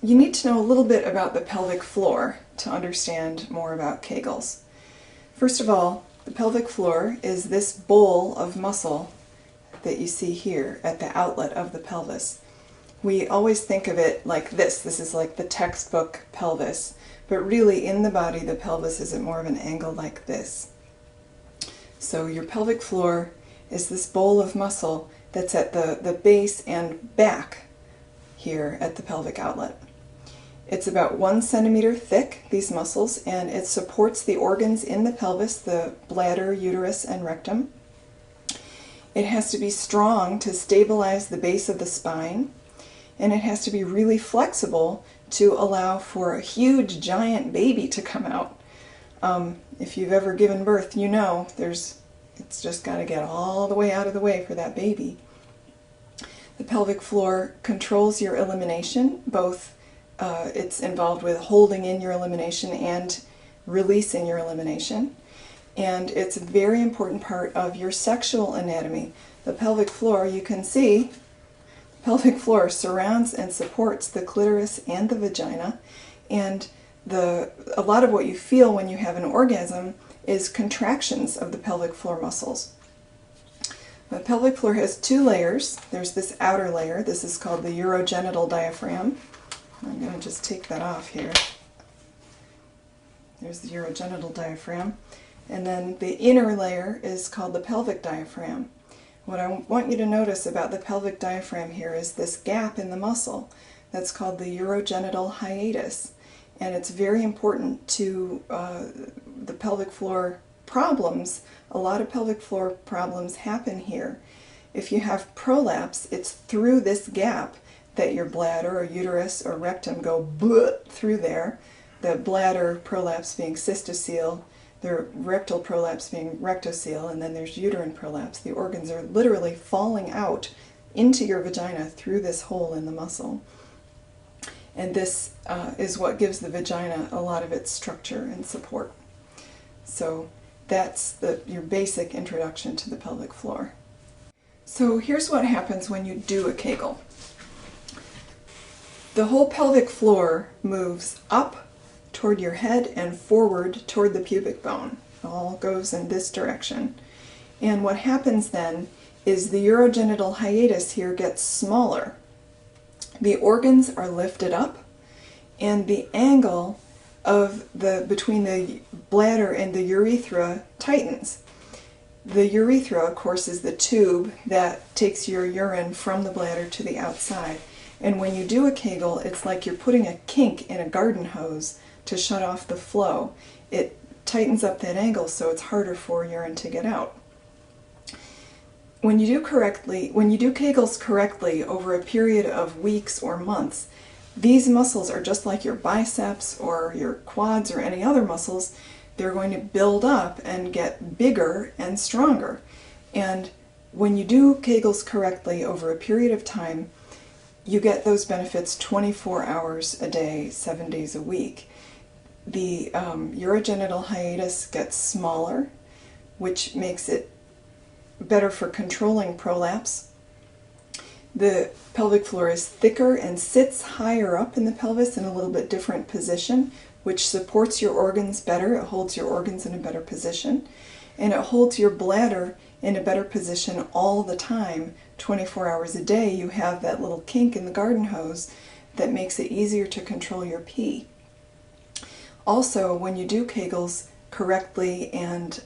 you need to know a little bit about the pelvic floor to understand more about Kegels. First of all, the pelvic floor is this bowl of muscle that you see here at the outlet of the pelvis. We always think of it like this. This is like the textbook pelvis, but really in the body the pelvis is at more of an angle like this. So your pelvic floor is this bowl of muscle that's at the base and back here at the pelvic outlet. It's about 1 centimeter thick, these muscles, and it supports the organs in the pelvis, the bladder, uterus, and rectum. It has to be strong to stabilize the base of the spine, and it has to be really flexible to allow for a huge, giant baby to come out. If you've ever given birth, you know it's just got to get all the way out of the way for that baby. The pelvic floor controls your elimination, both it's involved with holding in your elimination and releasing your elimination. And it's a very important part of your sexual anatomy. The pelvic floor, you can see, the pelvic floor surrounds and supports the clitoris and the vagina. And a lot of what you feel when you have an orgasm is contractions of the pelvic floor muscles. The pelvic floor has 2 layers. There's this outer layer. This is called the urogenital diaphragm. I'm going to just take that off here. There's the urogenital diaphragm. And then the inner layer is called the pelvic diaphragm. What I want you to notice about the pelvic diaphragm here is this gap in the muscle. That's called the urogenital hiatus. And it's very important to the pelvic floor problems. A lot of pelvic floor problems happen here. If you have prolapse, it's through this gap that your bladder or uterus or rectum go through there. The bladder prolapse being cystocele, the rectal prolapse being rectocele, and then there's uterine prolapse. The organs are literally falling out into your vagina through this hole in the muscle. And this is what gives the vagina a lot of its structure and support. So that's your basic introduction to the pelvic floor. So here's what happens when you do a Kegel. The whole pelvic floor moves up toward your head and forward toward the pubic bone. It all goes in this direction. And what happens then is the urogenital hiatus here gets smaller. The organs are lifted up, and the angle of between the bladder and the urethra tightens. The urethra, of course, is the tube that takes your urine from the bladder to the outside. And when you do a Kegel, it's like you're putting a kink in a garden hose to shut off the flow. It tightens up that angle so it's harder for urine to get out. When you do Kegels correctly over a period of weeks or months, these muscles are just like your biceps or your quads or any other muscles. They're going to build up and get bigger and stronger. And when you do Kegels correctly over a period of time, you get those benefits 24 hours a day, 7 days a week. The urogenital hiatus gets smaller, which makes it better for controlling prolapse. The pelvic floor is thicker and sits higher up in the pelvis in a little bit different position, which supports your organs better. It holds your organs in a better position, and it holds your bladder in a better position all the time. 24 hours a day, you have that little kink in the garden hose that makes it easier to control your pee. Also, when you do Kegels correctly and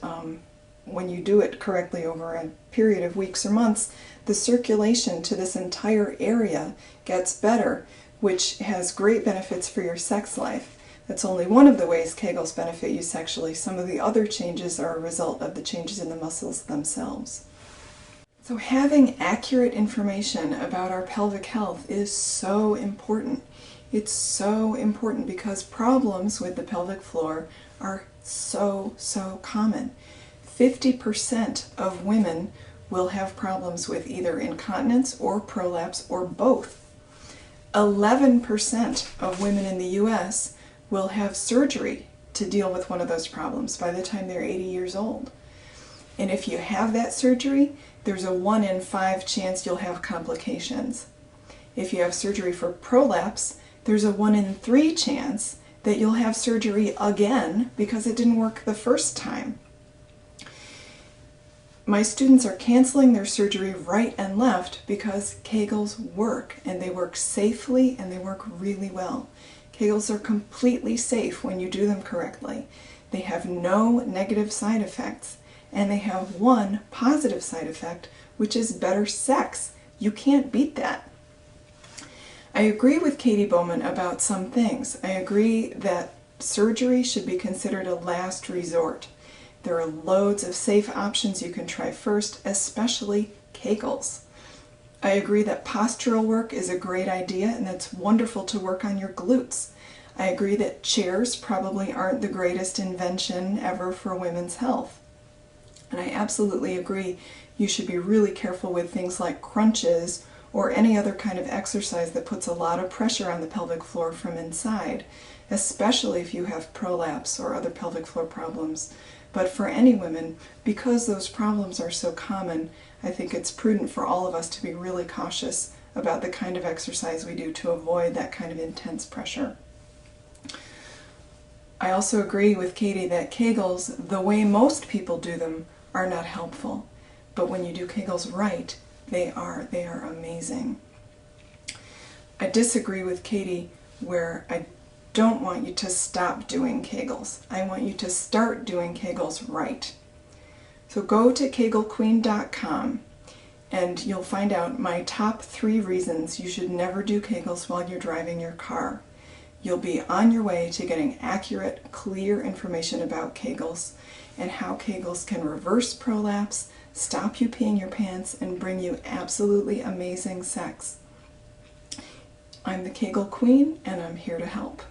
when you do it correctly over a period of weeks or months, the circulation to this entire area gets better, which has great benefits for your sex life. That's only one of the ways Kegels benefit you sexually. Some of the other changes are a result of the changes in the muscles themselves. So having accurate information about our pelvic health is so important. It's so important because problems with the pelvic floor are so common. 50% of women will have problems with either incontinence or prolapse or both. 11% of women in the US will have surgery to deal with one of those problems by the time they're 80 years old. And if you have that surgery, there's a 1 in 5 chance you'll have complications. If you have surgery for prolapse, there's a 1 in 3 chance that you'll have surgery again because it didn't work the first time. My students are canceling their surgery right and left because Kegels work, and they work safely and they work really well. Kegels are completely safe when you do them correctly. They have no negative side effects, and they have one positive side effect, which is better sex. You can't beat that. I agree with Katie Bowman about some things. I agree that surgery should be considered a last resort. There are loads of safe options you can try first, especially Kegels. I agree that postural work is a great idea, and it's wonderful to work on your glutes. I agree that chairs probably aren't the greatest invention ever for women's health. And I absolutely agree you should be really careful with things like crunches or any other kind of exercise that puts a lot of pressure on the pelvic floor from inside, especially if you have prolapse or other pelvic floor problems. But for any women, because those problems are so common, I think it's prudent for all of us to be really cautious about the kind of exercise we do to avoid that kind of intense pressure. I also agree with Katie that Kegels, the way most people do them, are not helpful. But when you do Kegels right, they are amazing. I disagree with Katie where I don't want you to stop doing Kegels. I want you to start doing Kegels right. So go to kegelqueen.com and you'll find out my top 3 reasons you should never do Kegels while you're driving your car. You'll be on your way to getting accurate, clear information about Kegels and how Kegels can reverse prolapse, stop you peeing your pants, and bring you absolutely amazing sex. I'm the Kegel Queen, and I'm here to help.